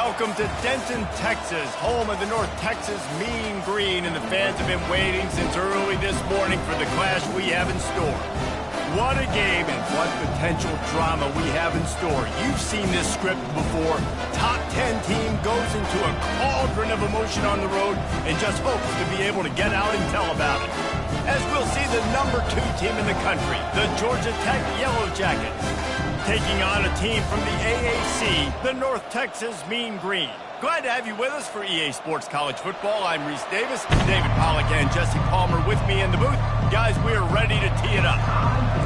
Welcome to Denton, Texas, home of the North Texas Mean Green, and the fans have been waiting since early this morning for the clash we have in store. What a game and what potential drama we have in store. You've seen this script before. Top 10 team goes into a cauldron of emotion on the road and just hopes to be able to get out and tell about it. As we'll see the number 2 team in the country, the Georgia Tech Yellow Jackets, taking on a team from the AAC, the North Texas Mean Green. Glad to have you with us for EA Sports College Football. I'm Reese Davis, David Pollack and Jesse Palmer with me in the booth. Guys, we are ready to tee it up.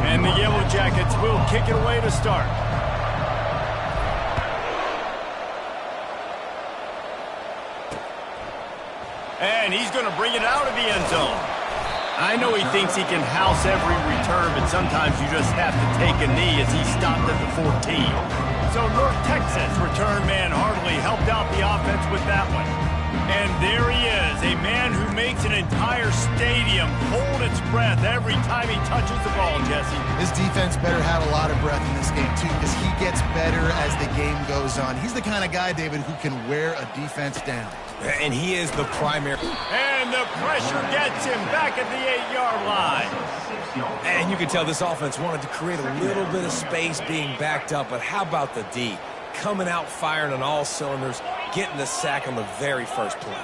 And the Yellow Jackets will kick it away to start. And he's going to bring it out of the end zone. I know he thinks he can house every return, but sometimes you just have to take a knee as he stopped at the 14. So North Texas return man Hartley helped out the offense with that one. And there he is, a man who makes an entire stadium hold its breath every time he touches the ball, Jesse. This defense better have a lot of breath in this game, too, because he gets better as the game goes on. He's the kind of guy, David, who can wear a defense down. And he is the primary. And the pressure gets him back at the 8-yard line. And you can tell this offense wanted to create a little bit of space being backed up, but how about the D? Coming out firing on all cylinders, getting the sack on the very first play.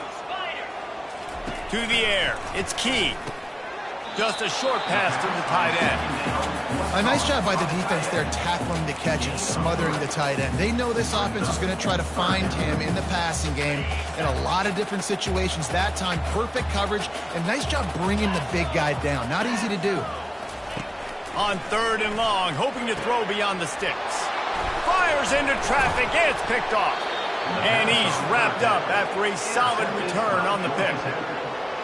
To the air, it's Key. Just a short pass to the tight end. A nice job by the defense there, tackling the catch and smothering the tight end. They know this offense is going to try to find him in the passing game in a lot of different situations. That time, perfect coverage, and nice job bringing the big guy down. Not easy to do. On 3rd and long, hoping to throw beyond the sticks. Fires into traffic, it's picked off. And he's wrapped up after a solid return on the pick.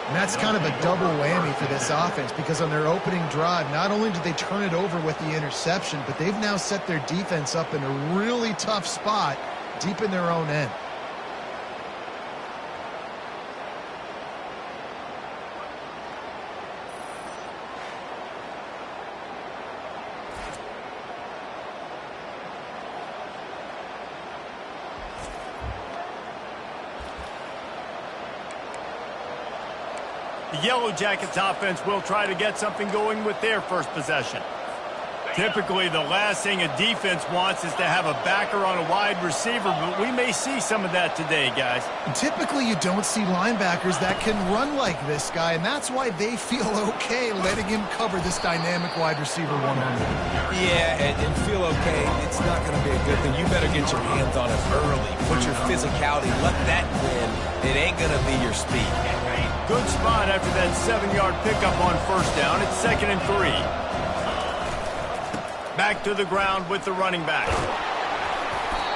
And that's kind of a double whammy for this offense, because on their opening drive, not only did they turn it over with the interception, but they've now set their defense up in a really tough spot deep in their own end. The Yellow Jackets offense will try to get something going with their first possession. Typically, the last thing a defense wants is to have a backer on a wide receiver, but we may see some of that today, guys. Typically, you don't see linebackers that can run like this guy, and that's why they feel okay letting him cover this dynamic wide receiver one-on-one. Yeah, and feel okay, it's not going to be a good thing. You better get your hands on it early. Put your physicality, let that win. It ain't going to be your speed. Good spot after that 7-yard pickup on 1st down. It's 2nd and 3. Back to the ground with the running back.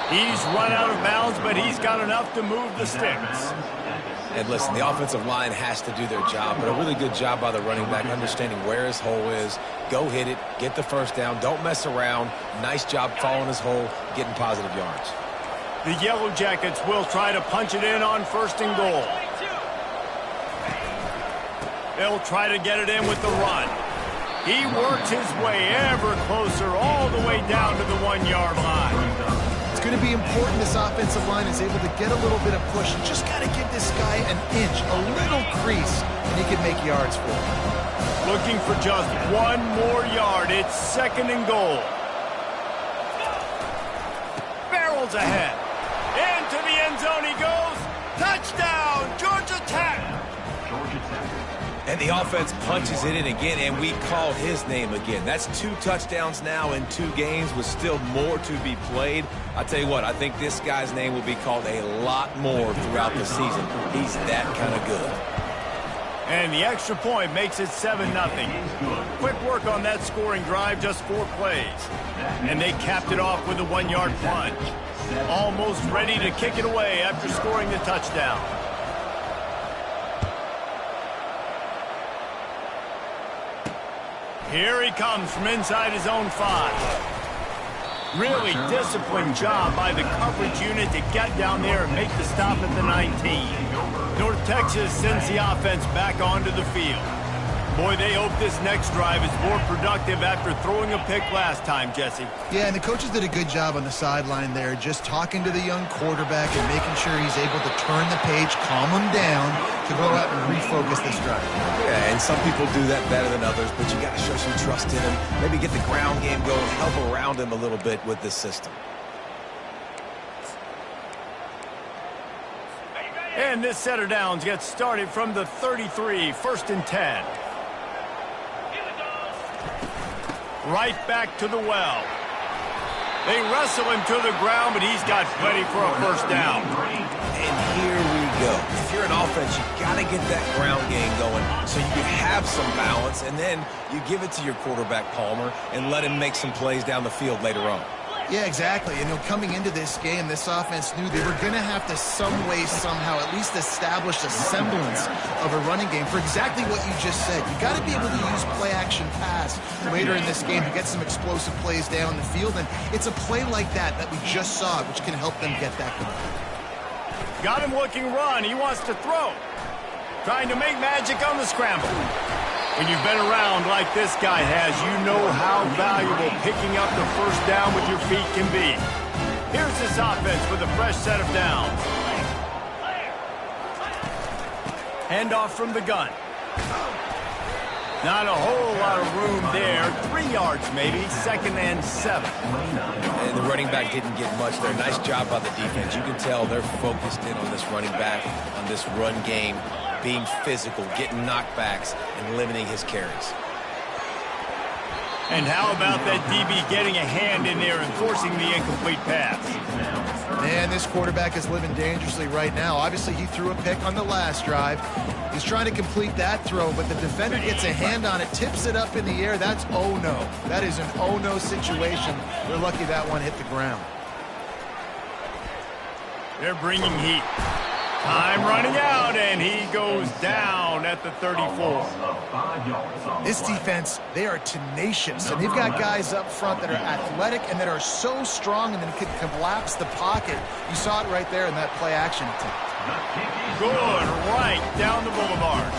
He's run out of bounds, but he's got enough to move the sticks. And listen, the offensive line has to do their job, but a really good job by the running back, understanding where his hole is. Go hit it, get the 1st down, don't mess around. Nice job following his hole, getting positive yards. The Yellow Jackets will try to punch it in on 1st and goal. They'll try to get it in with the run. He works his way ever closer all the way down to the 1-yard line. It's going to be important this offensive line is able to get a little bit of push. You just got to give this guy an inch, a little crease, and he can make yards for him. Looking for just 1 more yard. It's 2nd and goal. Barrels ahead. Into the end zone he goes. Touchdown, Georgia Tech. And the offense punches it in again, and we call his name again. That's 2 touchdowns now in 2 games with still more to be played. I tell you what, I think this guy's name will be called a lot more throughout the season. He's that kind of good. And the extra point makes it 7-0. Quick work on that scoring drive, just 4 plays. And they capped it off with a 1-yard plunge. Almost ready to kick it away after scoring the touchdown. Here he comes from inside his own 5. Really disciplined job by the coverage unit to get down there and make the stop at the 19. North Texas sends the offense back onto the field. Boy, they hope this next drive is more productive after throwing a pick last time, Jesse. Yeah, and the coaches did a good job on the sideline there, just talking to the young quarterback and making sure he's able to turn the page, calm him down to go out and refocus this drive. Yeah, and some people do that better than others, but you got to show some trust in him. Maybe get the ground game going, help around him a little bit with this system. And this set of downs gets started from the 33, 1st and 10. Right back to the well. They wrestle him to the ground, but he's got plenty for a first down. And here we go. If you're an offense, you got to get that ground game going so you can have some balance, and then you give it to your quarterback, Palmer, and let him make some plays down the field later on. Yeah, exactly. And coming into this game, this offense knew they were going to have to some way, somehow, at least establish a semblance of a running game for exactly what you just said. You got to be able to use play-action pass later in this game to get some explosive plays down the field. And it's a play like that we just saw, which can help them get that going. Got him looking run. He wants to throw. Trying to make magic on the scramble. When you've been around like this guy has, you know how valuable picking up the first down with your feet can be. Here's this offense with a fresh set of downs. Handoff from the gun. Not a whole lot of room there. 3 yards maybe, 2nd and 7. And the running back didn't get much there. Nice job by the defense. You can tell they're focused in on this running back, on this run game, being physical, getting knockbacks, and limiting his carries. And how about that DB getting a hand in there and forcing the incomplete pass? Man, this quarterback is living dangerously right now. Obviously, he threw a pick on the last drive. He's trying to complete that throw, but the defender gets a hand on it, tips it up in the air. That's oh no. That is an oh no situation. They're lucky that one hit the ground. They're bringing heat. Time running out, and he goes down at the 34. This defense, they are tenacious, and they've got guys up front that are athletic and that are so strong and that can collapse the pocket. You saw it right there in that play-action attempt. Good, right down the boulevard.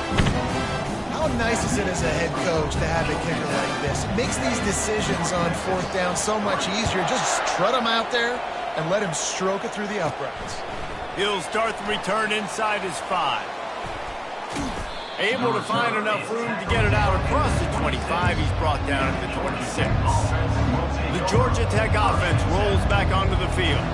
How nice is it as a head coach to have a kicker like this? It makes these decisions on 4th down so much easier. Just strut him out there and let him stroke it through the uprights. He'll start the return inside his 5. Able to find enough room to get it out across the 25. He's brought down at the 26. The Georgia Tech offense rolls back onto the field.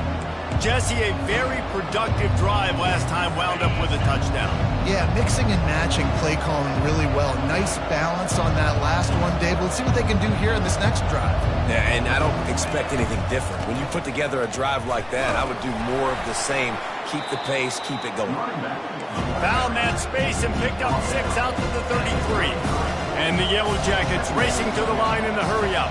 Jesse, a very productive drive last time wound up with a touchdown. Yeah, mixing and matching play calling really well. Nice balance on that last one, Dave. Let's see what they can do here in this next drive. Yeah, and I don't expect anything different. When you put together a drive like that, I would do more of the same. Keep the pace, keep it going. Found that space and picked up 6 out to the 33. And the Yellow Jackets racing to the line in the hurry up.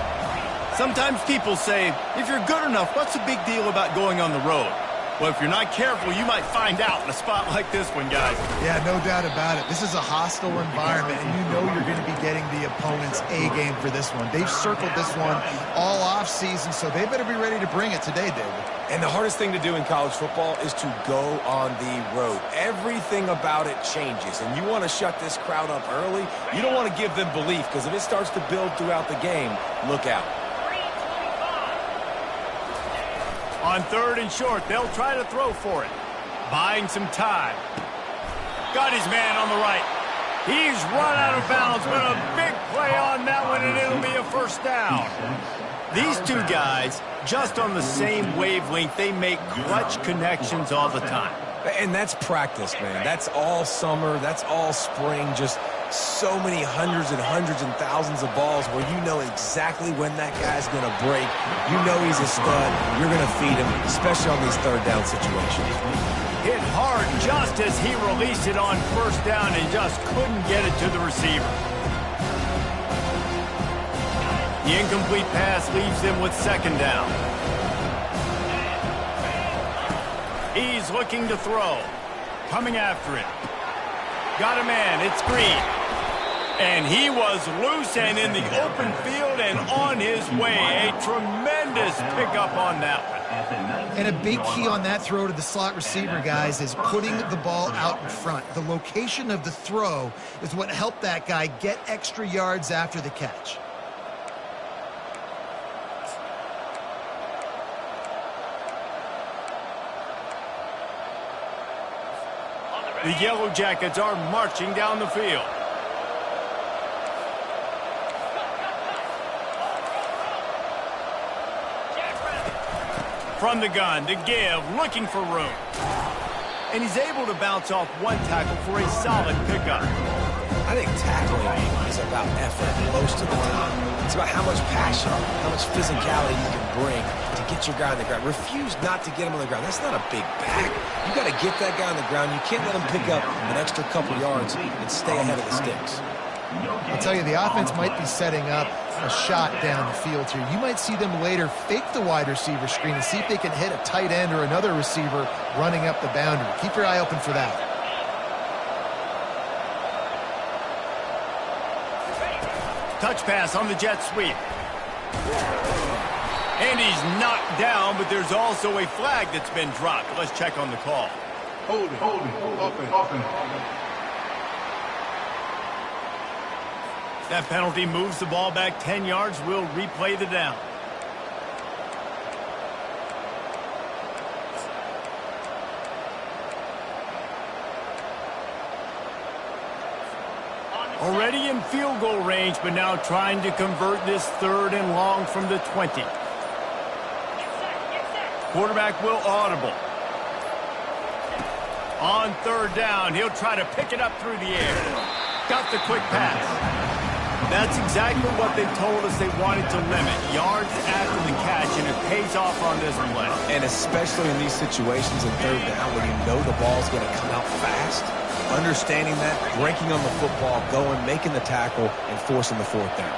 Sometimes people say, if you're good enough, what's the big deal about going on the road? Well, if you're not careful, you might find out in a spot like this one, guys. Yeah, no doubt about it. This is a hostile environment, and you know you're going to be getting the opponent's A game for this one. They've circled this one all off season, so they better be ready to bring it today, David. And the hardest thing to do in college football is to go on the road. Everything about it changes, and you want to shut this crowd up early. You don't want to give them belief, because if it starts to build throughout the game, look out. On 3rd and short, they'll try to throw for it. Buying some time. Got his man on the right. He's run out of bounds, but a big play on that one, and it'll be a first down. These two guys, just on the same wavelength, they make clutch connections all the time. And that's practice, man. That's all summer. That's all spring. Just so many hundreds and thousands of balls where you know exactly when that guy's going to break. You know he's a stud. You're going to feed him, especially on these 3rd down situations. Hit hard just as he released it on 1st down and just couldn't get it to the receiver. The incomplete pass leaves them with 2nd down. He's looking to throw. Coming after it. Got a man. It's Green. And he was loose and in the open field and on his way. A tremendous pickup on that one. And a big key on that throw to the slot receiver, guys, is putting the ball out in front. The location of the throw is what helped that guy get extra yards after the catch. The Yellow Jackets are marching down the field. From the gun to give, looking for room. And he's able to bounce off one tackle for a solid pickup. I think tackling is about effort most of the time. It's about how much passion, how much physicality you can bring to get your guy on the ground. Refuse not to get him on the ground. That's not a big pack. You got to get that guy on the ground. You can't let him pick up an extra couple yards and stay ahead of the sticks. I'll tell you, the offense might be setting up a shot down the field here. You might see them later fake the wide receiver screen and see if they can hit a tight end or another receiver running up the boundary. Keep your eye open for that. Touch pass on the jet sweep. And he's knocked down, but there's also a flag that's been dropped. Let's check on the call. Hold it, open. That penalty moves the ball back 10 yards. We'll replay the down. Already in field goal range, but now trying to convert this 3rd and long from the 20. Quarterback will audible. On 3rd down, he'll try to pick it up through the air. Got the quick pass. That's exactly what they told us they wanted to limit. Yards after the catch, and it pays off on this play. And especially in these situations in 3rd down when you know the ball's going to come out fast, understanding that, breaking on the football, going, making the tackle, and forcing the 4th down.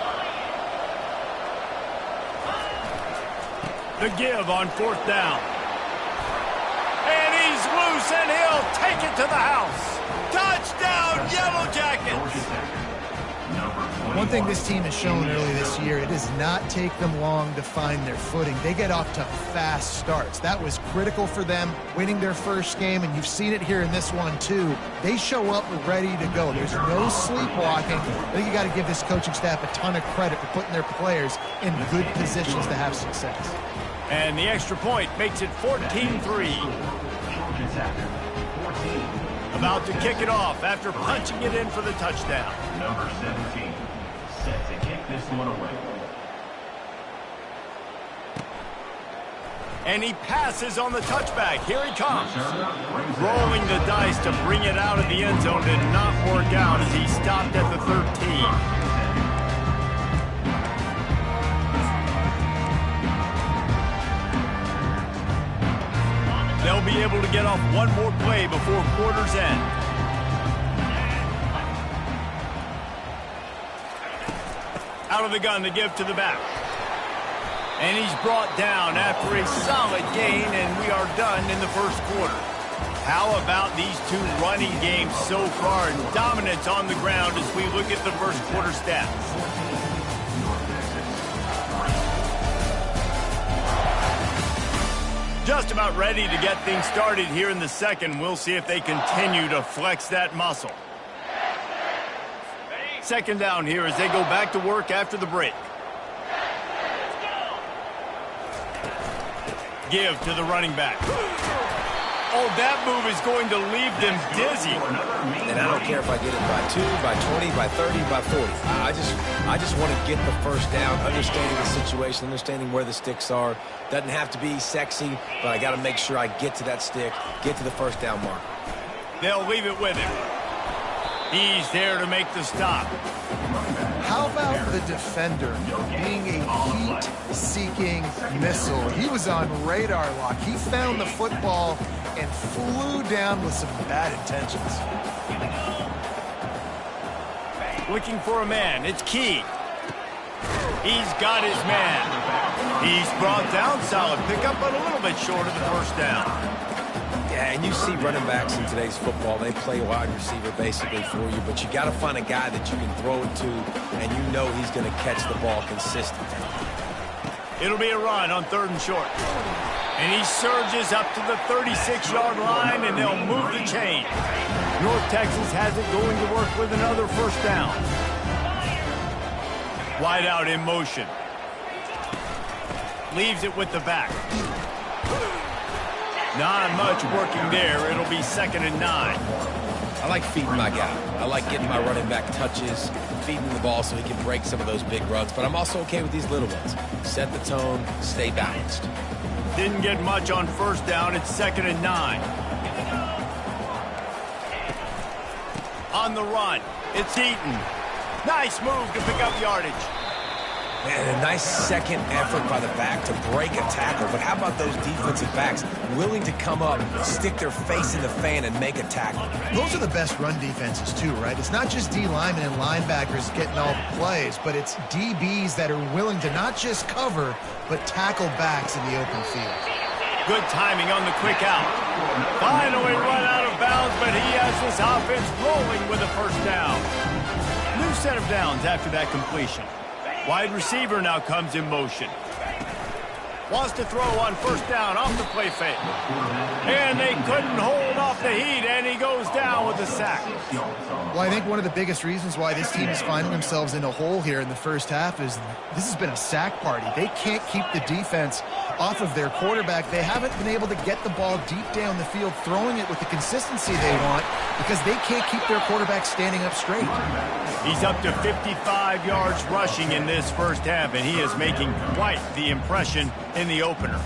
The give on 4th down. And he's loose, and he'll take it to the house. Touchdown, Yellow Jackets! One thing this team has shown early this year, it does not take them long to find their footing. They get off to fast starts. That was critical for them, winning their first game, and you've seen it here in this one too. They show up ready to go. There's no sleepwalking. I think you got to give this coaching staff a ton of credit for putting their players in good positions to have success. And the extra point makes it 14-3. About to kick it off after punching it in for the touchdown. Number 17, set to kick this one away. And he passes on the touchback. Here he comes. Rolling the dice to bring it out of the end zone did not work out as he stopped at the 13. They'll be able to get off one more play before quarter's end. Out of the gun to give to the back. And he's brought down after a solid gain, and we are done in the first quarter. How about these two running games so far, and dominance on the ground as we look at the first quarter stats? Just about ready to get things started here in the second. We'll see if they continue to flex that muscle. Second down here as they go back to work after the break. Give to the running back. Oh, that move is going to leave them dizzy. And I don't care if I get it by 2, by 20, by 30, by 40. I just want to get the first down, understanding the situation, understanding where the sticks are. Doesn't have to be sexy, but I got to make sure I get to that stick, get to the first down mark. They'll leave it with him. He's there to make the stop. How about the defender being a heat-seeking missile? He was on radar lock. He found the football and flew down with some bad intentions. Looking for a man. It's Key. He's got his man. He's brought down. Solid pickup, but a little bit short of the first down. Yeah, and you see running backs in today's football, they play wide receiver basically for you, but you got to find a guy that you can throw it to, and you know he's going to catch the ball consistently. It'll be a run on 3rd and short. And he surges up to the 36-yard line, and they'll move the chain. North Texas has it going to work with another first down. Wide out in motion. Leaves it with the back. Not much working there. It'll be 2nd and 9. I like feeding my guy. I like getting my running back touches, feeding the ball so he can break some of those big runs. But I'm also okay with these little ones. Set the tone, stay balanced. Didn't get much on first down. It's 2nd and 9. On the run, it's Eaton. Nice move to pick up yardage. Man, a nice second effort by the back to break a tackle. But how about those defensive backs willing to come up, stick their face in the fan, and make a tackle? Those are the best run defenses, too, right? It's not just D linemen and linebackers getting all the plays, but it's DBs that are willing to not just cover, but tackle backs in the open field. Good timing on the quick out. Finally run out of bounds, but he has this offense rolling with a first down. New set of downs after that completion. Wide receiver now comes in motion. Wants to throw on first down off the play fake. And they couldn't hold off the heat, and he goes down with a sack. Well, I think one of the biggest reasons why this team is finding themselves in a hole here in the first half is this has been a sack party. They can't keep the defense off of their quarterback. They haven't been able to get the ball deep down the field, throwing it with the consistency they want because they can't keep their quarterback standing up straight. He's up to 55 yards rushing in this first half, and he is making quite the impression in the opener.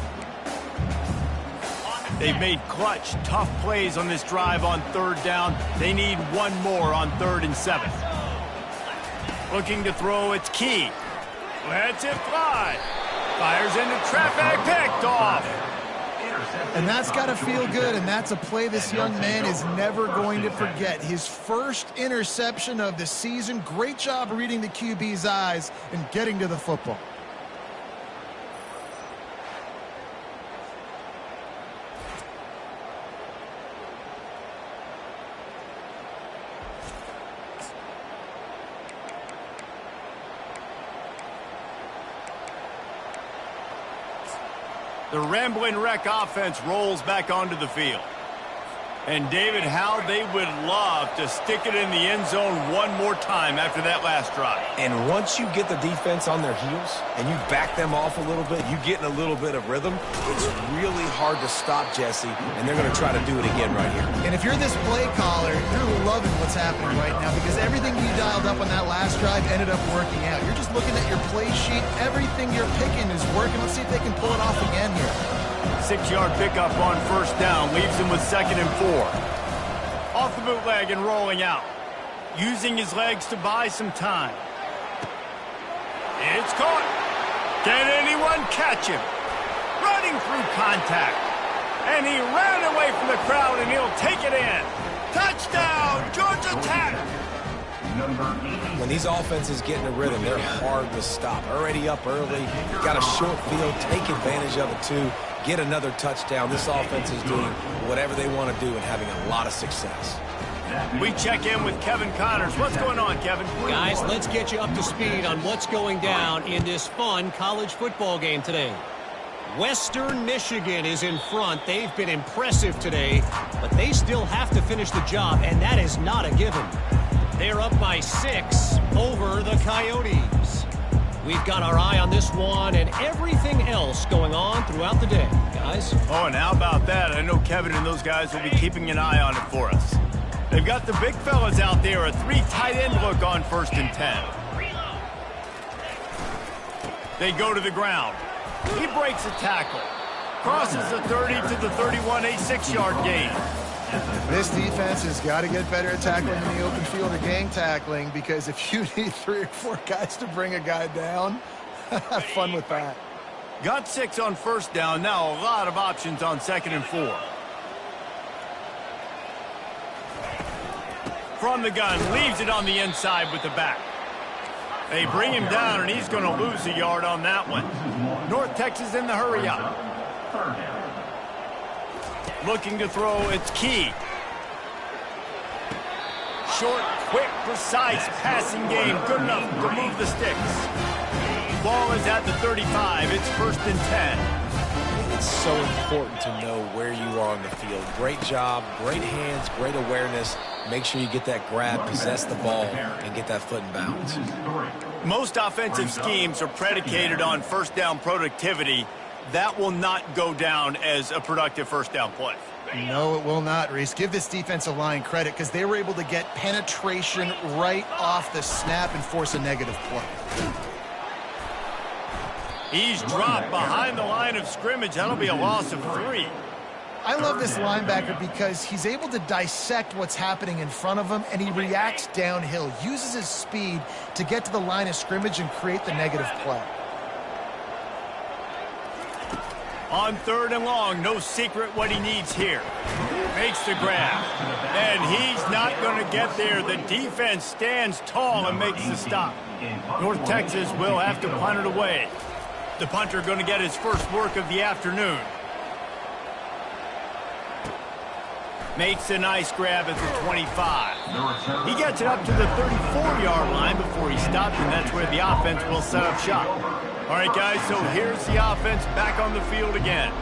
They've made clutch, tough plays on this drive on third down. They need one more on 3rd and 7. Looking to throw, it's Key. Lets it fly. Fires into traffic, picked off. And that's got to feel good, and that's a play this young man is never going to forget. His first interception of the season. Great job reading the QB's eyes and getting to the football. The Ramblin' Wreck offense rolls back onto the field. And David, how they would love to stick it in the end zone one more time after that last drive. And once you get the defense on their heels and you back them off a little bit, you get in a little bit of rhythm, it's really hard to stop Jesse, and they're going to try to do it again right here. And if you're this play caller, you're loving what's happening right now because everything you dialed up on that last drive ended up working out. You're just looking at your play sheet. Everything you're picking is working. Let's see if they can pull it off again here. 6-yard pickup on first down leaves him with 2nd and 4. Off the bootleg and rolling out. Using his legs to buy some time. It's caught. Can anyone catch him? Running through contact. And he ran away from the crowd, and he'll take it in. Touchdown, Georgia Tech. When these offenses get in a rhythm, they're hard to stop. Already up early, got a short field, take advantage of it too, get another touchdown. This offense is doing whatever they want to do and having a lot of success. We check in with Kevin Connors. What's going on, Kevin? Guys, let's get you up to speed on what's going down in this fun college football game today. Western Michigan is in front. They've been impressive today, but they still have to finish the job, and that is not a given. They're up by 6 over the Coyotes. We've got our eye on this one and everything else going on throughout the day, guys. Oh, and how about that? I know Kevin and those guys will be keeping an eye on it for us. They've got the big fellas out there, a 3 tight end look on 1st and 10. They go to the ground. He breaks a tackle. Crosses the 30 to the 31, a 6-yard gain. This defense has got to get better at tackling in the open field or gang tackling because if you need 3 or 4 guys to bring a guy down, have fun with that. Got 6 on first down. Now a lot of options on 2nd and 4. From the gun, leaves it on the inside with the back. They bring him down, and he's going to lose a yard on that one. North Texas in the hurry up. Looking to throw, it's Key. Short, quick, precise passing game. Good enough to move the sticks. Ball is at the 35. It's 1st and 10. it's so important to know where you are on the field. Great job, great hands, great awareness. Make sure you get that grab, possess the ball, and get that foot in bounds. Most offensive schemes are predicated on first down productivity. That will not go down as a productive first down play. No, it will not, Reese. Give this defensive line credit because they were able to get penetration right off the snap and force a negative play. He's dropped behind the line of scrimmage. That'll be a loss of 3. I love this linebacker because he's able to dissect what's happening in front of him, and he reacts downhill, uses his speed to get to the line of scrimmage and create the negative play. On 3rd and long, no secret what he needs here. Makes the grab. And he's not going to get there. The defense stands tall and makes the stop. North Texas will have to punt it away. The punter going to get his first work of the afternoon. Makes a nice grab at the 25. He gets it up to the 34-yard line before he stops, and that's where the offense will set up shop. All right, guys, so here's the offense back on the field again.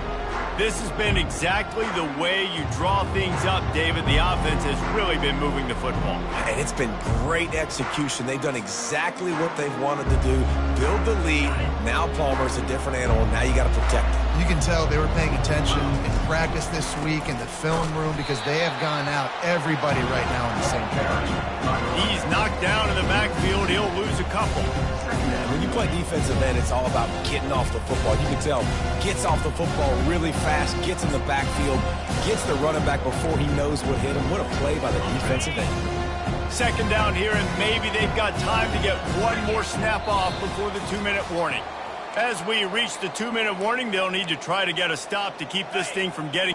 This has been exactly the way you draw things up, David. The offense has really been moving the football. And it's been great execution. They've done exactly what they've wanted to do. Build the lead. Now Palmer's a different animal. Now you got to protect him. You can tell they were paying attention in practice this week in the film room because they have gone out everybody right now on the same page. He's knocked down in the backfield. He'll lose a couple. When you play defensive end, it's all about getting off the football. You can tell, gets off the football really fast, gets in the backfield, gets the running back before he knows what hit him. What a play by the defensive end. 2nd down here, and maybe they've got time to get one more snap off before the 2-minute warning. As we reach the 2-minute warning, they'll need to try to get a stop to keep this thing from getting...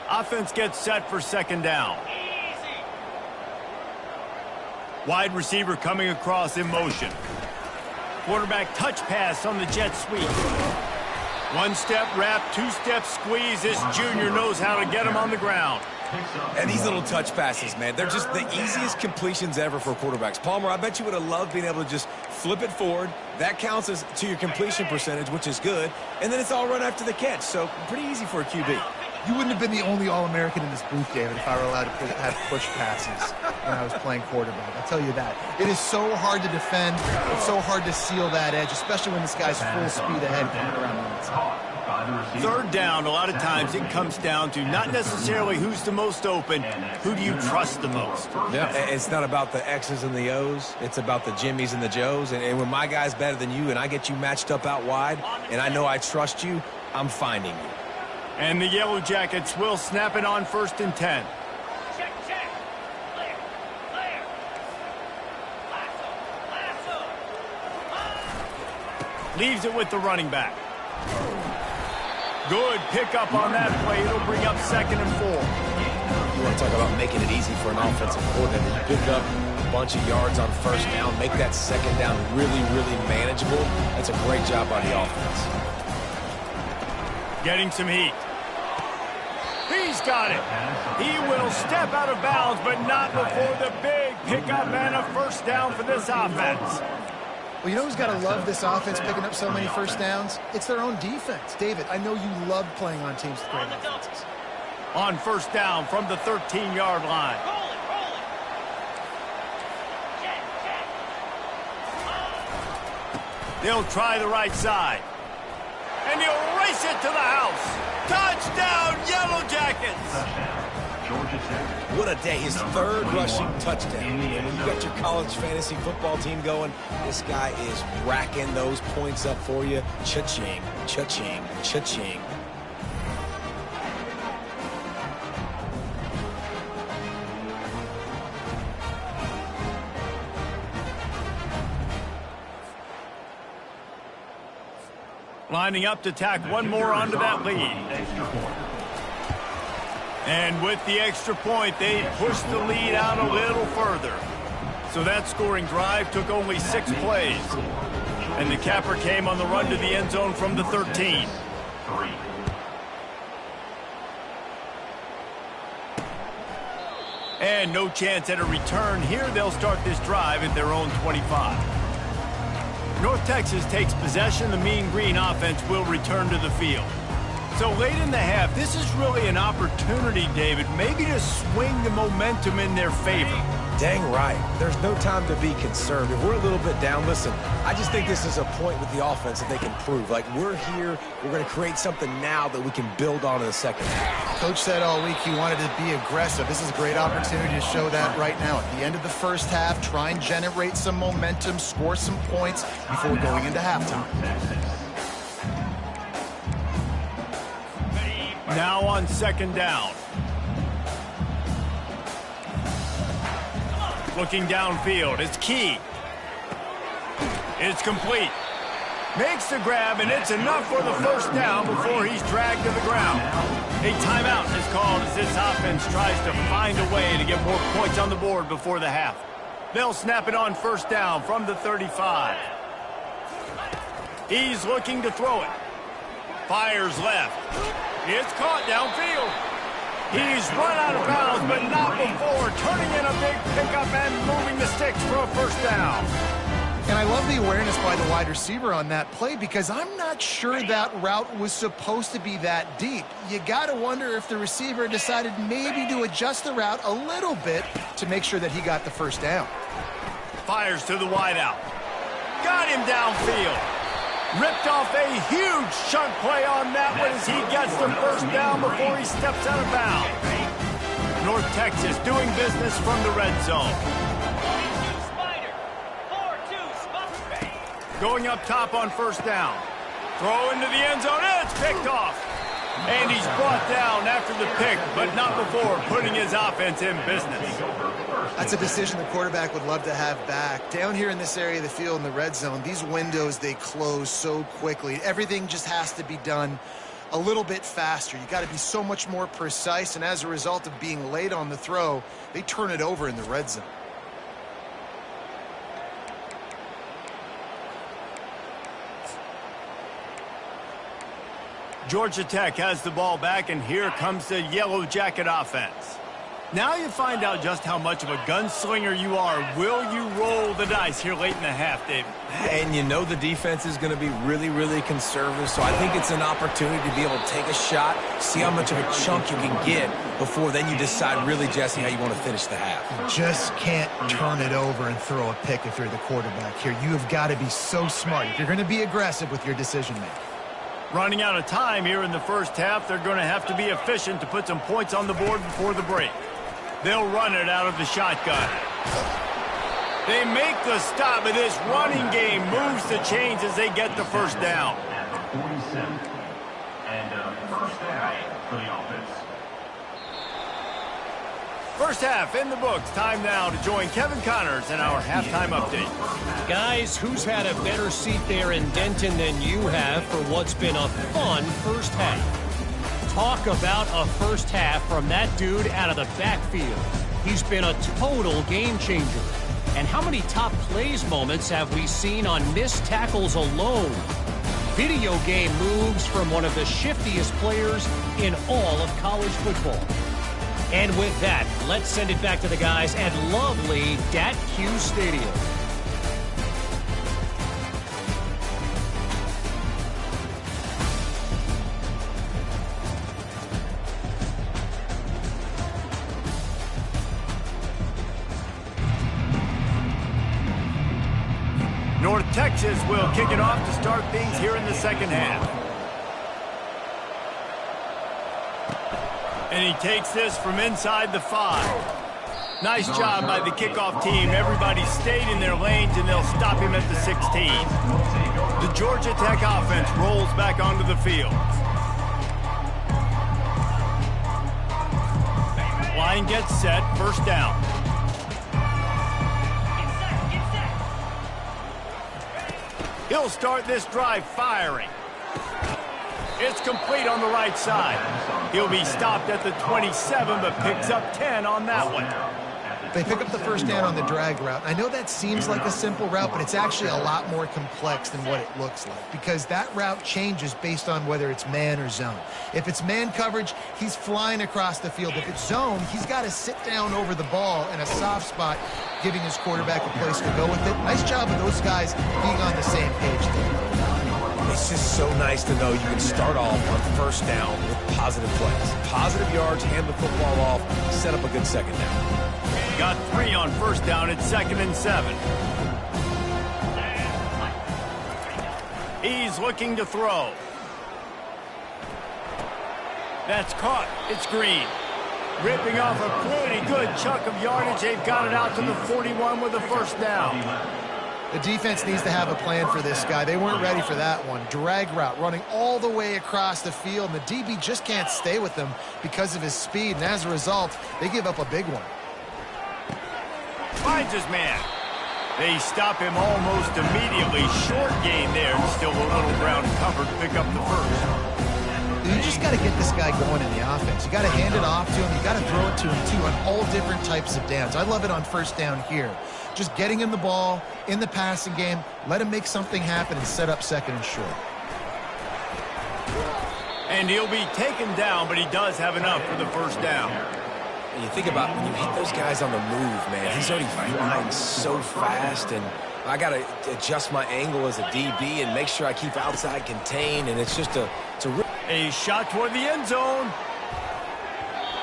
Offense gets set for 2nd down. Wide receiver coming across in motion. Quarterback touch pass on the jet sweep. 1-step wrap, 2-step squeeze. This junior knows how to get him on the ground. And these little touch passes, man, they're just the easiest completions ever for quarterbacks. Palmer, I bet you would have loved being able to just flip it forward. That counts as to your completion percentage, which is good. And then it's all run after the catch, so pretty easy for a QB. You wouldn't have been the only All-American in this booth, David, if I were allowed to have push passes when I was playing quarterback. I'll tell you that. It is so hard to defend. It's so hard to seal that edge, especially when this guy's full speed ahead coming around the inside. 3rd down, a lot of times it comes down to not necessarily who's the most open, who do you trust the most? Yeah, it's not about the X's and the O's. It's about the Jimmies and the Joes. And when my guy's better than you and I get you matched up out wide and I know I trust you, I'm finding you. And the Yellow Jackets will snap it on 1st and 10. Leaves it with the running back. Good pickup on that play. It'll bring up 2nd and 4. You want to talk about making it easy for an offensive coordinator. You pick up a bunch of yards on 1st down, make that 2nd down really, really manageable. That's a great job by the offense. Getting some heat. He's got it. He will step out of bounds, but not before the big pickup and a 1st down for this offense. Well, you know who's got to love this offense picking up so many 1st downs? It's their own defense. David, I know you love playing on teams with great offenses. On 1st down from the 13-yard line. They'll try the right side. And he'll race it to the house. Touchdown, Yellow Jackets! What a day. His 3rd rushing touchdown. And when you got your college fantasy football team going, this guy is racking those points up for you. Cha-ching, cha-ching, cha-ching. Lining up to tack one more onto that lead. And with the extra point, they pushed the lead out a little further. So that scoring drive took only 6 plays. And the capper came on the run to the end zone from the 13. And no chance at a return here. They'll start this drive at their own 25. North Texas takes possession. The Mean Green offense will return to the field. So late in the half, this is really an opportunity, David, maybe to swing the momentum in their favor. Dang right. There's no time to be concerned. If we're a little bit down, listen, I just think this is a point with the offense that they can prove. Like, we're here, we're going to create something now that we can build on in the second half. Coach said all week he wanted to be aggressive. This is a great opportunity to show that right now. At the end of the first half, try and generate some momentum, score some points before going into halftime. Now on second down. Looking downfield, it's Key. It's complete. Makes the grab, and it's enough for the first down before he's dragged to the ground. A timeout is called as this offense tries to find a way to get more points on the board before the half. They'll snap it on first down from the 35. He's looking to throw it. Fires left. It's caught downfield. He's run out of bounds, but not before turning in a big pickup and moving the sticks for a first down. And I love the awareness by the wide receiver on that play because I'm not sure that route was supposed to be that deep. You got to wonder if the receiver decided maybe to adjust the route a little bit to make sure that he got the first down. Fires to the wideout. Got him downfield. Ripped off a huge chunk play on that one as he gets the first down before he steps out of bounds. North Texas doing business from the red zone. Going up top on first down. Throw into the end zone. It's picked off. And he's brought down after the pick, but not before putting his offense in business. That's a decision the quarterback would love to have back. Down here in this area of the field in the red zone, these windows, they close so quickly. Everything just has to be done a little bit faster. You got to be so much more precise, and as a result of being late on the throw, they turn it over in the red zone. Georgia Tech has the ball back, and here comes the Yellow Jacket offense. Now you find out just how much of a gunslinger you are. Will you roll the dice here late in the half, David? And you know the defense is going to be really, really conservative, so I think it's an opportunity to be able to take a shot, see how much of a chunk you can get before then you decide really, Jesse, how you want to finish the half. Just can't turn it over and throw a pick if you're the quarterback here. You have got to be so smart if you're going to be aggressive with your decision-making. Running out of time here in the first half, they're going to have to be efficient to put some points on the board before the break. They'll run it out of the shotgun. They make the stop, but this running game moves the chains as they get the first down. 47. And first down for the offense. First half in the books. Time now to join Kevin Connors in our halftime update. Guys, who's had a better seat there in Denton than you have for what's been a fun first half? Talk about a first half from that dude out of the backfield. He's been a total game changer. And how many top plays moments have we seen on missed tackles alone? Video game moves from one of the shiftiest players in all of college football. And with that, let's send it back to the guys at lovely Dat-Q Stadium. North Texas will kick it off to start things here in the second half. And he takes this from inside the 5. Nice job by the kickoff team. Everybody stayed in their lanes, and they'll stop him at the 16. The Georgia Tech offense rolls back onto the field. Line gets set, first down. He'll start this drive firing. It's complete on the right side. He'll be stopped at the 27, but picks up 10 on that one. They pick up the first down on the drag route. I know that seems like a simple route, but it's actually a lot more complex than what it looks like because that route changes based on whether it's man or zone. If it's man coverage, he's flying across the field. If it's zone, he's got to sit down over the ball in a soft spot, giving his quarterback a place to go with it. Nice job of those guys being on the same page there. It's just so nice to know you can start off on first down with positive plays. Positive yards, hand the football off, set up a good second down. Got 3 on first down at 2nd and 7. He's looking to throw. That's caught. It's Green. Ripping off a pretty good chunk of yardage. They've got it out to the 41 with a first down. The defense needs to have a plan for this guy. They weren't ready for that one. Drag route, running all the way across the field, and the DB just can't stay with him because of his speed, and as a result, they give up a big one. Finds his man. They stop him almost immediately. Short gain there. Still a little ground covered to pick up the first. You just got to get this guy going in the offense. You got to hand it off to him. You got to throw it to him, too, on all different types of downs. I love it on first down here. Just getting him the ball in the passing game, let him make something happen and set up 2nd and short. And he'll be taken down, but he does have enough for the first down. And you think about when you hit those guys on the move, man, he's already flying so fast, and I got to adjust my angle as a DB and make sure I keep outside contained, and it's just a shot toward the end zone.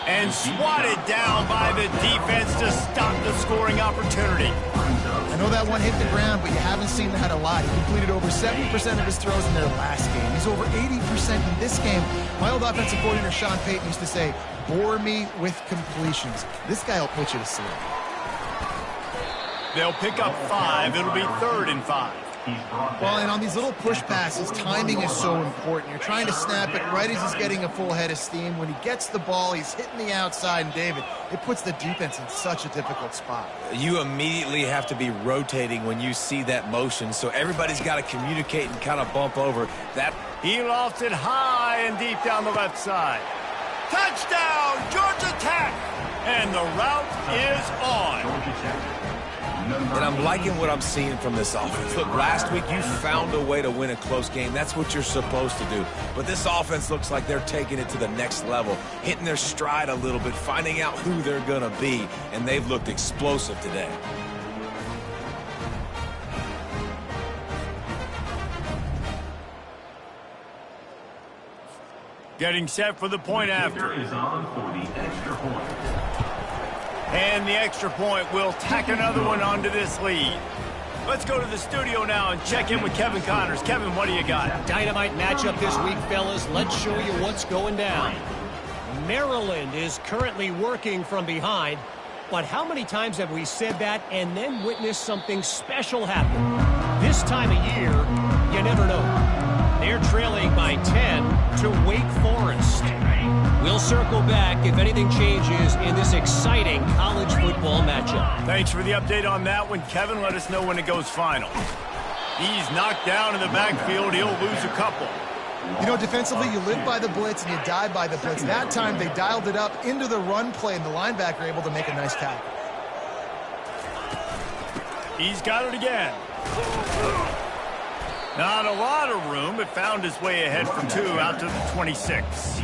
And swatted down by the defense to stop the scoring opportunity. I know that one hit the ground, but you haven't seen that a lot. He completed over 70% of his throws in their last game. He's over 80% in this game. My old offensive coordinator, Sean Payton, used to say, bore me with completions. This guy will put you to sleep. They'll pick up 5. It'll be 3rd and 5. Well, and on these little push passes, timing is so important. You're trying to snap it right as he's getting a full head of steam. When he gets the ball, he's hitting the outside, and David, it puts the defense in such a difficult spot. You immediately have to be rotating when you see that motion, so everybody's got to communicate and kind of bump over that. He lofts it high and deep down the left side. Touchdown, Georgia Tech! And the route is on. And I'm liking what I'm seeing from this offense. Look, last week you found a way to win a close game. That's what you're supposed to do. But this offense looks like they're taking it to the next level, hitting their stride a little bit, finding out who they're going to be, and they've looked explosive today. Getting set for the point after. Is on for the extra point. And the extra point will tack another one onto this lead. Let's go to the studio now and check in with Kevin Connors. Kevin, what do you got? Dynamite matchup this week, fellas. Let's show you what's going down. Maryland is currently working from behind, but how many times have we said that and then witnessed something special happen? This time of year, you never know. They're trailing by 10 to Wake Forest. We'll circle back if anything changes in this exciting college football matchup. Thanks for the update on that one, Kevin. Let us know when it goes final. He's knocked down in the backfield. He'll lose a couple. You know, defensively, you live by the blitz and you die by the blitz. That time, they dialed it up into the run play, and the linebacker able to make a nice tackle. He's got it again. Not a lot of room, but found his way ahead for 2 out to the 26.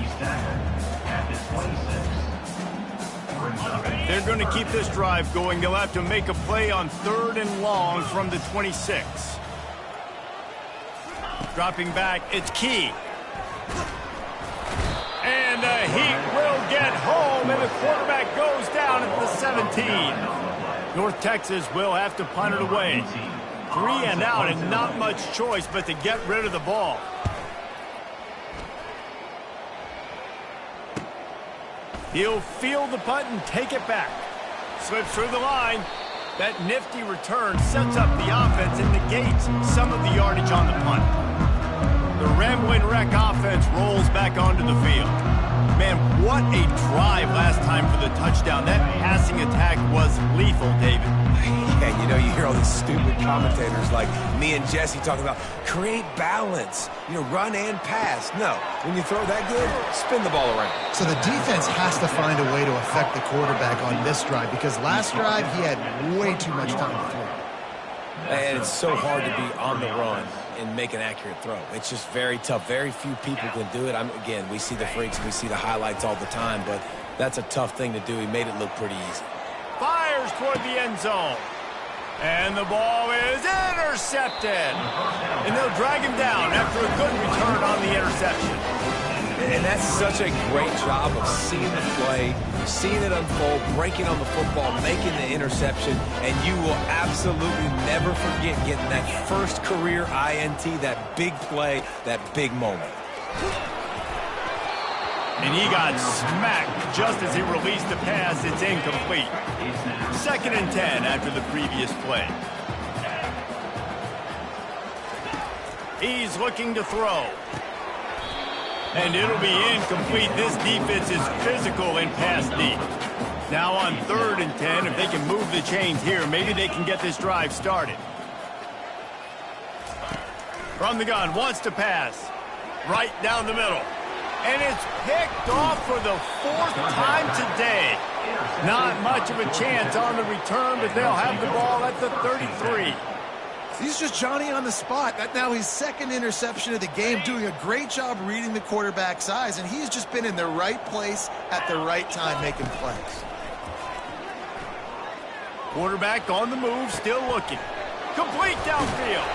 They're going to keep this drive going. They'll have to make a play on 3rd and long from the 26. Dropping back, it's Key. And he will get home, and the quarterback goes down at the 17. North Texas will have to punt it away. 3 and out, and not much choice but to get rid of the ball. He'll field the punt and take it back. Slips through the line. That nifty return sets up the offense and negates some of the yardage on the punt. The Ram scrambling wreck offense rolls back onto the field. Man, what a drive last time for the touchdown. That passing attack was lethal, David. Yeah, you know, you hear all these stupid commentators like me and Jesse talking about create balance, run and pass. No, when you throw that good, spin the ball around. So the defense has to find a way to affect the quarterback on this drive because last drive he had way too much time to throw. And it's so hard to be on the run and make an accurate throw. It's just very tough. Very few people can do it. Again, we see the freaks and we see the highlights all the time, but that's a tough thing to do. He made it look pretty easy. Fires toward the end zone. And the ball is intercepted. And they'll drag him down after a good return on the interception. And that's such a great job of seeing the play, seeing it unfold, breaking on the football, making the interception, and you will absolutely never forget getting that first career INT, that big play, that big moment. And he got smacked just as he released the pass. It's incomplete. 2nd and 10 after the previous play. He's looking to throw. And it'll be incomplete. This defense is physical and pass deep. Now on 3rd and 10, if they can move the chains here, maybe they can get this drive started. From the gun, wants to pass. Right down the middle. And it's picked off for the 4th time today. Not much of a chance on the return, but they'll have the ball at the 33. He's just Johnny on the spot. That now his 2nd interception of the game, doing a great job reading the quarterback's eyes, and he's just been in the right place at the right time making plays. Quarterback on the move, still looking. Complete downfield.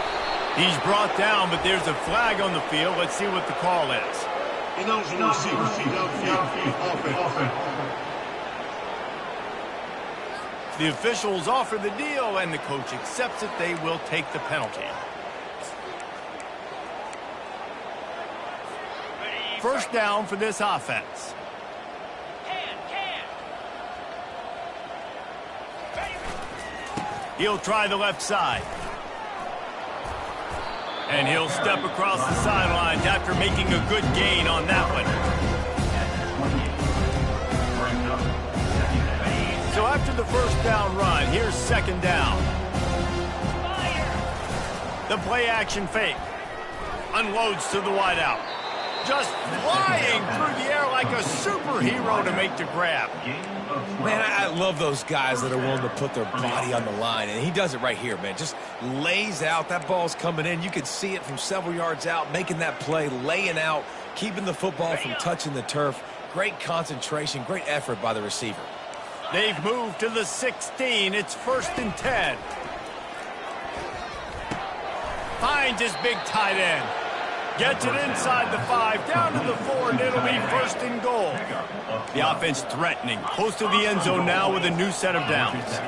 He's brought down, but there's a flag on the field. Let's see what the call is. The officials offer the deal, and the coach accepts it. They will take the penalty. 1st down for this offense. He'll try the left side. And he'll step across the sidelines after making a good gain on that one. So after the 1st down run, here's 2nd down. The play action fake. Unloads to the wideout. Just flying through the air like a superhero to make the grab. Man, I love those guys that are willing to put their body on the line, and he does it right here, man. Just lays out. That ball's coming in. You can see it from several yards out, making that play, laying out, keeping the football from touching the turf. Great concentration, great effort by the receiver. They've moved to the 16. It's 1st and 10. Finds his big tight end. Gets it inside the 5, down to the 4, and it'll be 1st and goal. The offense threatening. Close to the end zone now with a new set of downs.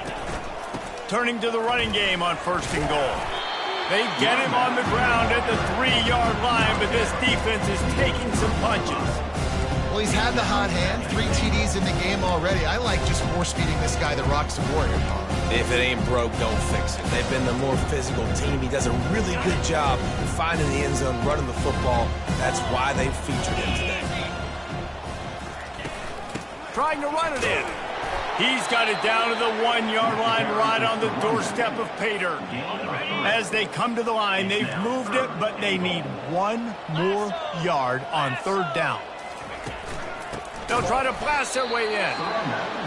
Turning to the running game on 1st and goal. They get him on the ground at the 3-yard line, but this defense is taking some punches. Well, he's had the hot hand, 3 TDs in the game already. I like just force-feeding this guy the rocks and warrior. If it ain't broke, don't fix it. They've been the more physical team. He does a really good job finding the end zone, running the football. That's why they featured him today. Trying to run it in. He's got it down to the 1-yard line, right on the doorstep of Pater. As they come to the line, they've moved it, but they need 1 more yard on 3rd down. They'll try to blast their way in.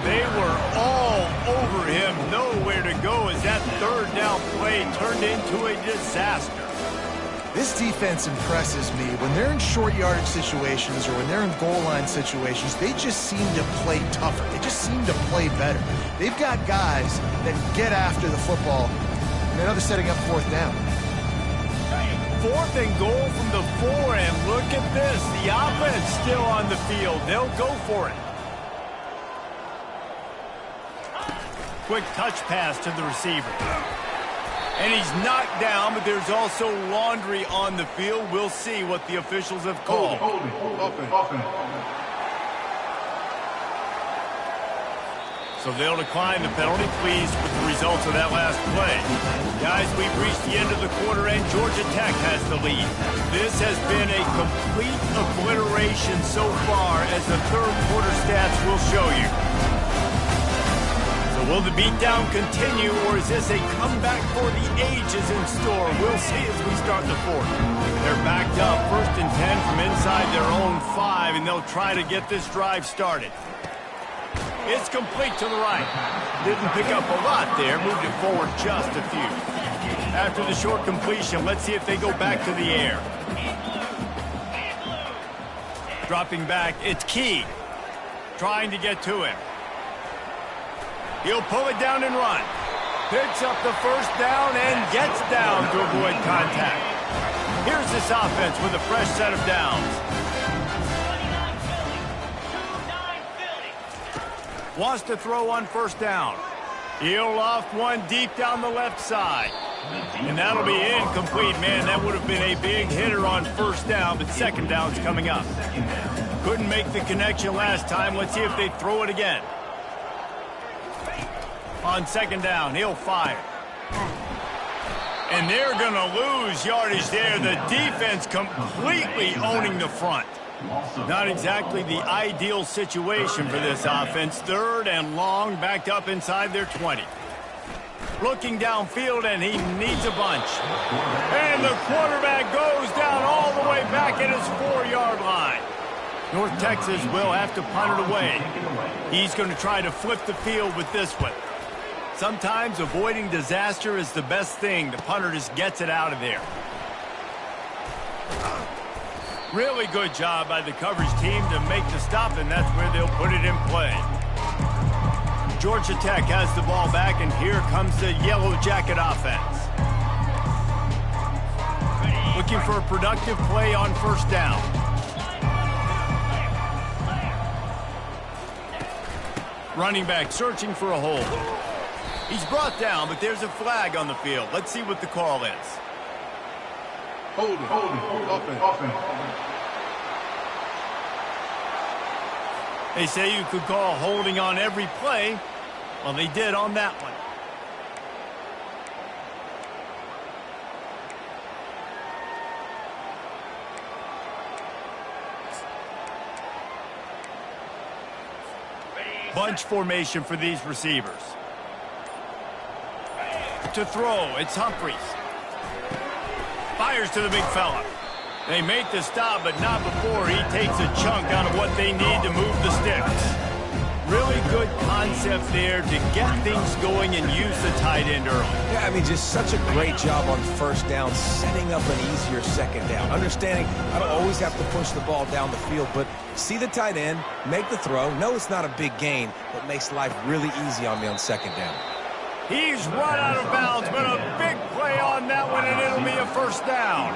They were all over him. Nowhere to go as that 3rd down play turned into a disaster. This defense impresses me. When they're in short yardage situations or when they're in goal line situations, they just seem to play tougher. They just seem to play better. They've got guys that get after the football. And now they're setting up 4th down. 4th and goal from the 4, and look at this. The offense still on the field. They'll go for it. Quick touch pass to the receiver. And he's knocked down, but there's also laundry on the field. We'll see what the officials have called. So they'll decline the penalty, pleased with the results of that last play. Guys, we've reached the end of the quarter, and Georgia Tech has the lead. This has been a complete obliteration so far, as the third quarter stats will show you. So will the beatdown continue, or is this a comeback for the ages in store? We'll see as we start the fourth. They're backed up, 1st and 10 from inside their own 5, and they'll try to get this drive started. It's complete to the right. Didn't pick up a lot there, moved it forward just a few. After the short completion, let's see if they go back to the air. Dropping back, it's Key. Trying to get to him. He'll pull it down and run. Picks up the first down and gets down to avoid contact. Here's this offense with a fresh set of downs. Wants to throw on 1st down. He'll loft one deep down the left side. And that'll be incomplete. Man, that would have been a big hitter on 1st down, but 2nd down's coming up. Couldn't make the connection last time. Let's see if they throw it again. On 2nd down, he'll fire. And they're going to lose yardage there. The defense completely owning the front. Not exactly the ideal situation for this offense. 3rd and long, backed up inside their 20. Looking downfield, and he needs a bunch. And the quarterback goes down all the way back at his 4-yard line. North Texas will have to punt it away. He's going to try to flip the field with this one. Sometimes avoiding disaster is the best thing. The punter just gets it out of there. Really good job by the coverage team to make the stop, and that's where they'll put it in play. Georgia Tech has the ball back, and here comes the Yellow Jacket offense. Looking for a productive play on 1st down. Running back searching for a hole. He's brought down, but there's a flag on the field. Let's see what the call is. Holding, offense. They say you could call holding on every play. Well, they did on that one. Bunch formation for these receivers. To throw, it's Humphries. Fires to the big fella. They make the stop, but not before he takes a chunk out of what they need to move the sticks. Really good concept there to get things going and use the tight end early. Yeah, I mean, just such a great job on 1st down, setting up an easier 2nd down. Understanding I don't always have to push the ball down the field, but see the tight end, make the throw. No, it's not a big gain, but makes life really easy on me on 2nd down. He's run out of bounds, but a big play on that one, and it'll be a 1st down.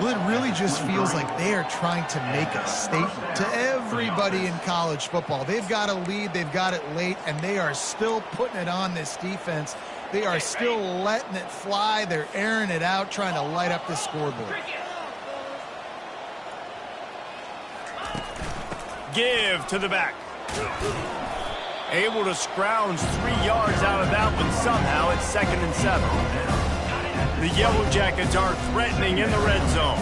Well, it really just feels like they are trying to make a statement to everybody in college football. They've got a lead, they've got it late, and they are still putting it on this defense. They are still letting it fly. They're airing it out, trying to light up the scoreboard. Give to the back. Able to scrounge 3 yards out of that one somehow. It's 2nd and 7. The Yellow Jackets are threatening in the red zone.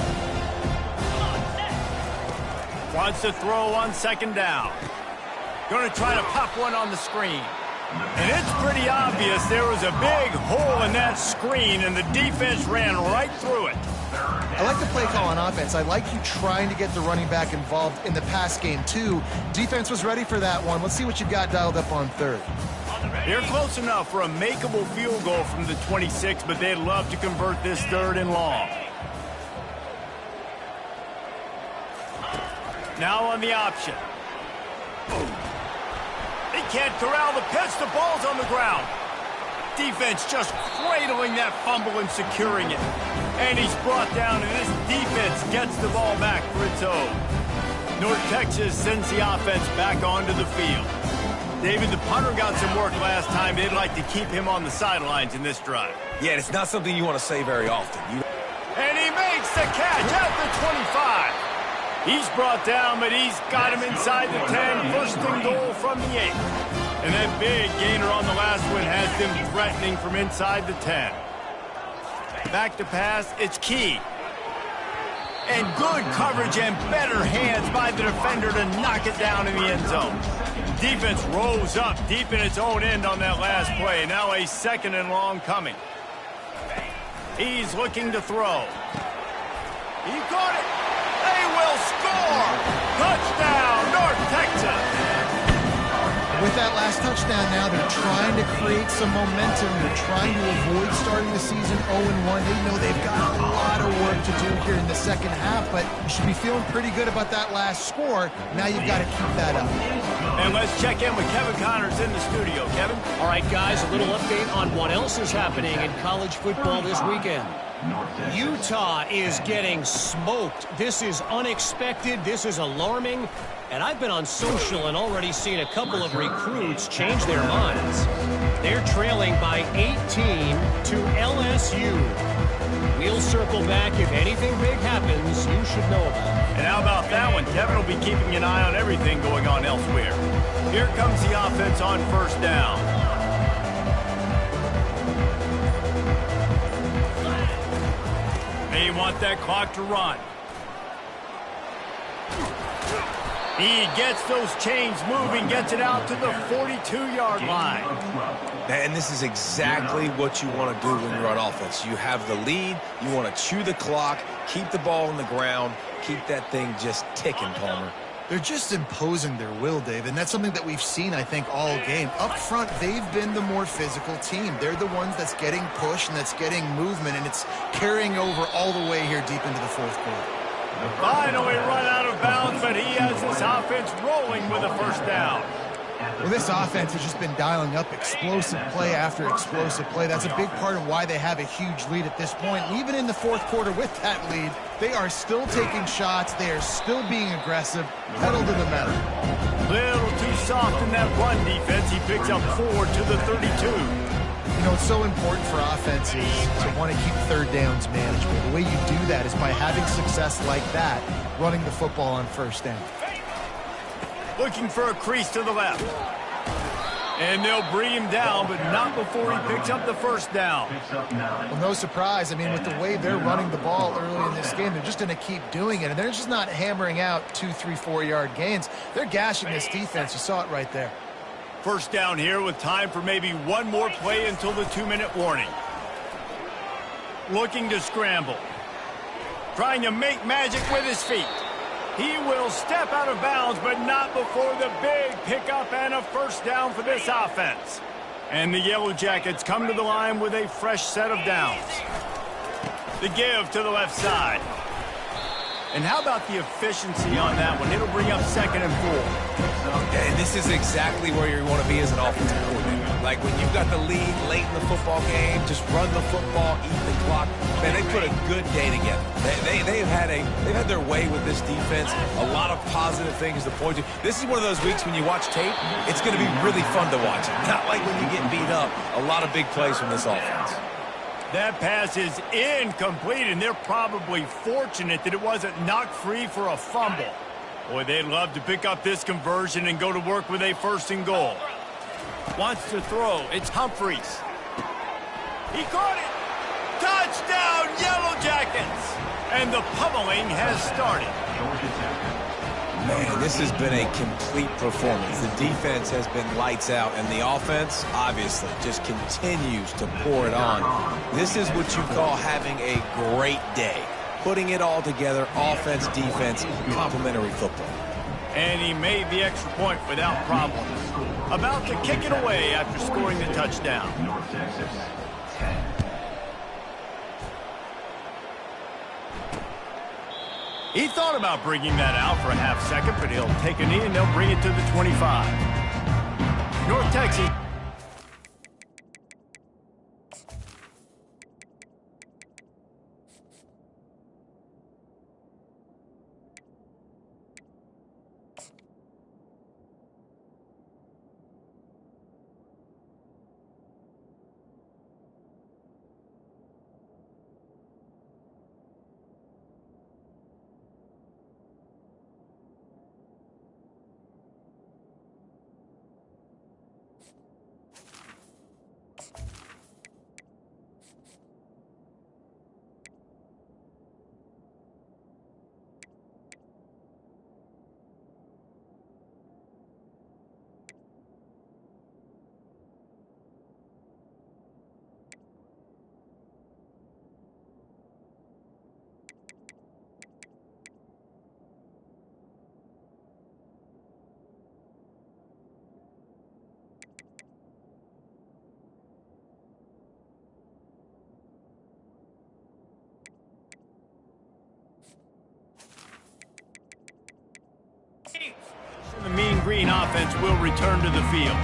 Wants to throw on 2nd down. Going to try to pop one on the screen. And it's pretty obvious there was a big hole in that screen, and the defense ran right through it. I like the play call on offense. I like you trying to get the running back involved in the pass game, too. Defense was ready for that one. Let's see what you've got dialed up on 3rd. They're close enough for a makeable field goal from the 26, but they'd love to convert this 3rd and long. Now on the option. They can't corral the pitch. The ball's on the ground. Defense just cradling that fumble and securing it. And he's brought down, and this defense gets the ball back for its own. North Texas sends the offense back onto the field. David, the punter got some work last time. They'd like to keep him on the sidelines in this drive. Yeah, it's not something you want to say very often. And he makes the catch at the 25. He's brought down, but he's got him inside the 10. 1st and goal from the 8. And that big gainer on the last one has them threatening from inside the 10. Back to pass, it's Key. And good coverage and better hands by the defender to knock it down in the end zone. Defense rose up deep in its own end on that last play. Now a 2nd and long coming. He's looking to throw. He got it. They will score. Touchdown, North Texas. With that last touchdown now, they're trying to create some momentum. They're trying to avoid starting the season 0-1. They know they've got a lot of work to do here in the second half, but you should be feeling pretty good about that last score. Now you've got to keep that up. And let's check in with Kevin Connors in the studio. Kevin? All right, guys, a little update on what else is happening in college football this weekend. Utah is getting smoked. This is unexpected. This is alarming. And I've been on social and already seen a couple of recruits change their minds. They're trailing by 18 to LSU. We'll circle back. If anything big happens, you should know about it. And how about that one? Kevin will be keeping an eye on everything going on elsewhere. Here comes the offense on 1st down. They want that clock to run. He gets those chains moving, gets it out to the 42-yard line. And this is exactly what you want to do when you're on offense. You have the lead, you want to chew the clock, keep the ball on the ground, keep that thing just ticking, Palmer. They're just imposing their will, Dave, and that's something that we've seen, I think, all game. Up front, they've been the more physical team. They're the ones that's getting pushed and that's getting movement, and it's carrying over all the way here deep into the 4th quarter. Finally run out of bounds, but he has this offense rolling with a 1st down. Well, this offense has just been dialing up explosive play after explosive play. That's a big part of why they have a huge lead at this point. And even in the 4th quarter with that lead, they are still taking shots. They are still being aggressive. Pedal to the metal. Little too soft in that run defense. He picks up 4 to the 32. You know, it's so important for offenses to want to keep 3rd downs manageable. The way you do that is by having success like that, running the football on 1st down. Looking for a crease to the left. And they'll bring him down, but not before he picks up the 1st down. Well, no surprise. I mean, with the way they're running the ball early in this game, they're just going to keep doing it. And they're just not hammering out 2, 3, 4-yard gains. They're gashing this defense. You saw it right there. 1st down here with time for maybe one more play until the 2-minute warning. Looking to scramble. Trying to make magic with his feet. He will step out of bounds, but not before the big pickup and a 1st down for this offense. And the Yellow Jackets come to the line with a fresh set of downs. The give to the left side. And how about the efficiency on that one? It'll bring up 2nd and 4. And this is exactly where you want to be as an offensive coordinator. Like when you've got the lead late in the football game, just run the football, eat the clock. Man, they put a good day together. They've had their way with this defense. A lot of positive things to point to. This is one of those weeks when you watch tape, it's going to be really fun to watch. Not like when you get beat up. A lot of big plays from this offense. That pass is incomplete, and they're probably fortunate that it wasn't knocked free for a fumble. Boy, they'd love to pick up this conversion and go to work with a 1st and goal. Wants to throw. It's Humphreys. He caught it. Touchdown, Yellow Jackets. And the pummeling has started. Man, this has been a complete performance. The defense has been lights out, and the offense, obviously, just continues to pour it on. This is what you call having a great day. Putting it all together, offense, defense, complementary football. And he made the extra point without problem. About to kick it away after scoring the touchdown. He thought about bringing that out for a half second, but he'll take a knee and they'll bring it to the 25. North Texas. Green offense will return to the field.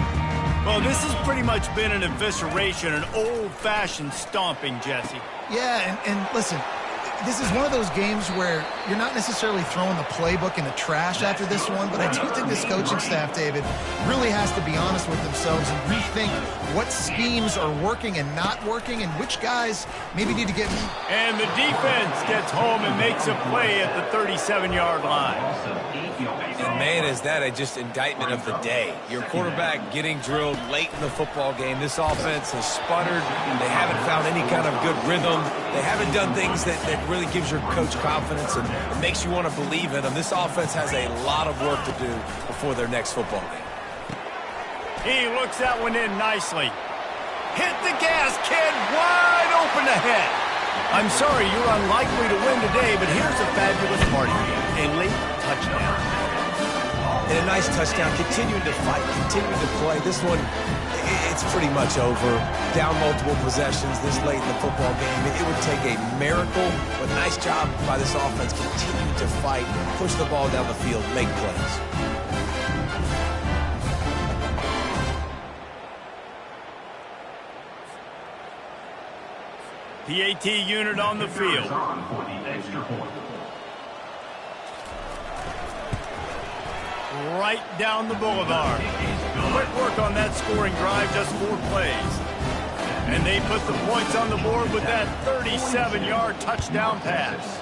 Well, this has pretty much been an evisceration, an old-fashioned stomping, Jesse. Yeah, and listen, this is one of those games where you're not necessarily throwing the playbook in the trash after this one, but I do think this coaching staff, David, really has to be honest with themselves and rethink what schemes are working and not working and which guys maybe need to get... And the defense gets home and makes a play at the 37-yard line. And man, is that just indictment of the day. Your quarterback getting drilled late in the football game. This offense has sputtered. They haven't found any kind of good rhythm. They haven't done things that really gives your coach confidence and it makes you want to believe in them. This offense has a lot of work to do before their next football game. He looks that one in nicely. Hit the gas, kid, wide open ahead. I'm sorry you're unlikely to win today, but here's a fabulous part of you. A late touchdown. And a nice touchdown, continuing to fight, continuing to play. This one, it's pretty much over. Down multiple possessions this late in the football game. It would take a miracle, but nice job by this offense continuing to fight, push the ball down the field, make plays. PAT unit on the field. Right down the boulevard. Quick work on that scoring drive, just 4 plays. And they put the points on the board with that 37-yard touchdown pass.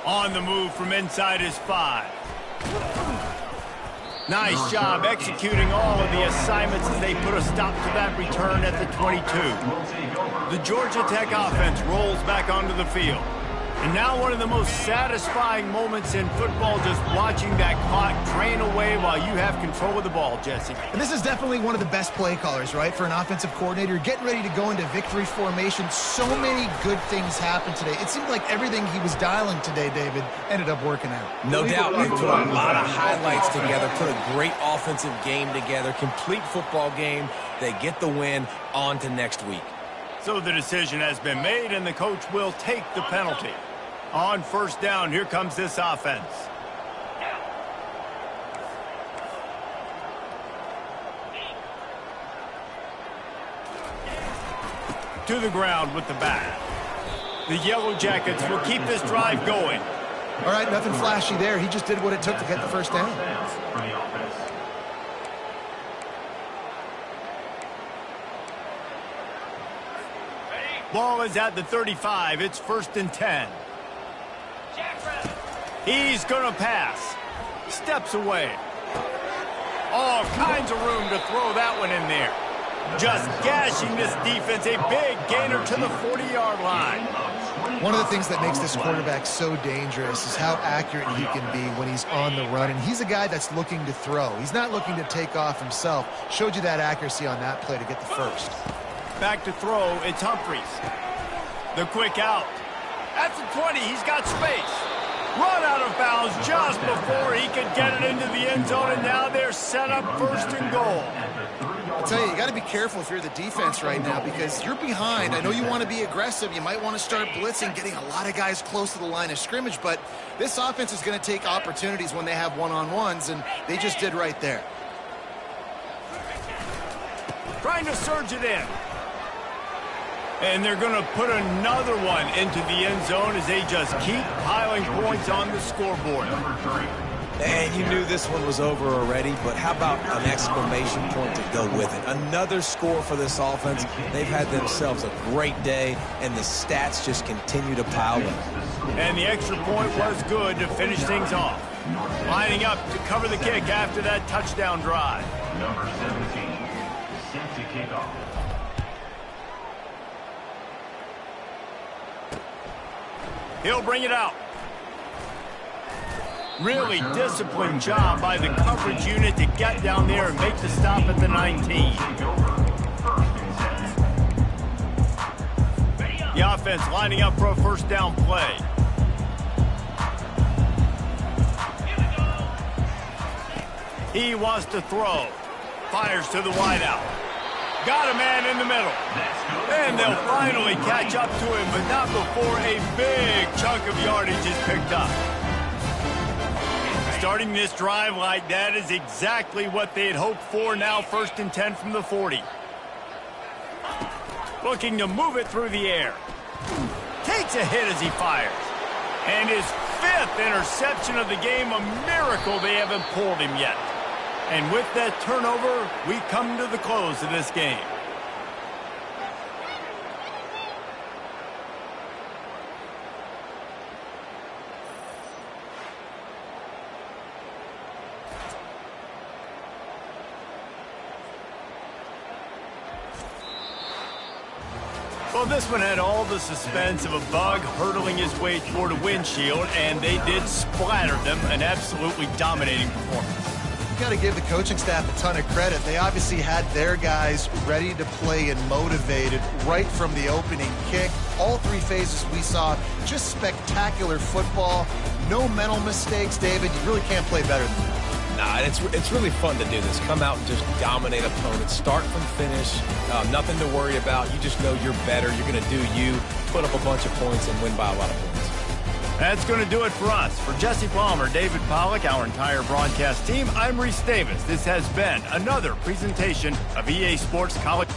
On the move from inside his 5. Nice job executing all of the assignments as they put a stop to that return at the 22. The Georgia Tech offense rolls back onto the field. And now one of the most satisfying moments in football, just watching that clock drain away while you have control of the ball, Jesse. And this is definitely one of the best play callers, right, for an offensive coordinator. Getting ready to go into victory formation. So many good things happened today. It seemed like everything he was dialing today, David, ended up working out. No doubt. They put a lot of highlights together, put a great offensive game together, complete football game. They get the win. On to next week. So the decision has been made, and the coach will take the penalty. On first down, here comes this offense. To the ground with the back. The Yellow Jackets will keep this drive going. All right, nothing flashy there. He just did what it took to get the first down. Ball is at the 35. It's 1st and 10. He's going to pass. Steps away. All kinds of room to throw that one in there. Just gashing this defense. A big gainer to the 40-yard line. One of the things that makes this quarterback so dangerous is how accurate he can be when he's on the run. And he's a guy that's looking to throw. He's not looking to take off himself. Showed you that accuracy on that play to get the first. Back to throw. It's Humphries. The quick out. At the 20, he's got space. Run out of bounds just before he could get it into the end zone, and now they're set up 1st and goal. I'll tell you got to be careful if you're the defense right now because you're behind. I know you want to be aggressive. You might want to start blitzing, getting a lot of guys close to the line of scrimmage, but this offense is going to take opportunities when they have one-on-ones, and they just did right there. Trying to surge it in. And they're going to put another one into the end zone as they just keep piling points on the scoreboard. And you knew this one was over already, but how about an exclamation point to go with it? Another score for this offense. They've had themselves a great day, and the stats just continue to pile up. And the extra point was good to finish things off. Lining up to cover the kick after that touchdown drive. Number 17, set to kick off. He'll bring it out. Really disciplined job by the coverage unit to get down there and make the stop at the 19. The offense lining up for a 1st down play. He wants to throw. Fires to the wideout. Got a man in the middle. And they'll finally catch up to him, but not before a big chunk of yardage is picked up. Starting this drive like that is exactly what they had hoped for. Now 1st and 10 from the 40. Looking to move it through the air. Takes a hit as he fires. And his 5th interception of the game, a miracle they haven't pulled him yet. And with that turnover, we come to the close of this game. Well, this one had all the suspense of a bug hurtling his way toward a windshield, and they did splatter them, an absolutely dominating performance. You've got to give the coaching staff a ton of credit. They obviously had their guys ready to play and motivated right from the opening kick. All 3 phases we saw, just spectacular football. No mental mistakes, David. You really can't play better than that. Nah, it's really fun to do this. Come out and just dominate opponents. Start from finish. Nothing to worry about. You just know you're better. You're going to do you. Put up a bunch of points and win by a lot of points. That's going to do it for us. For Jesse Palmer, David Pollack, our entire broadcast team, I'm Reese Davis. This has been another presentation of EA Sports College.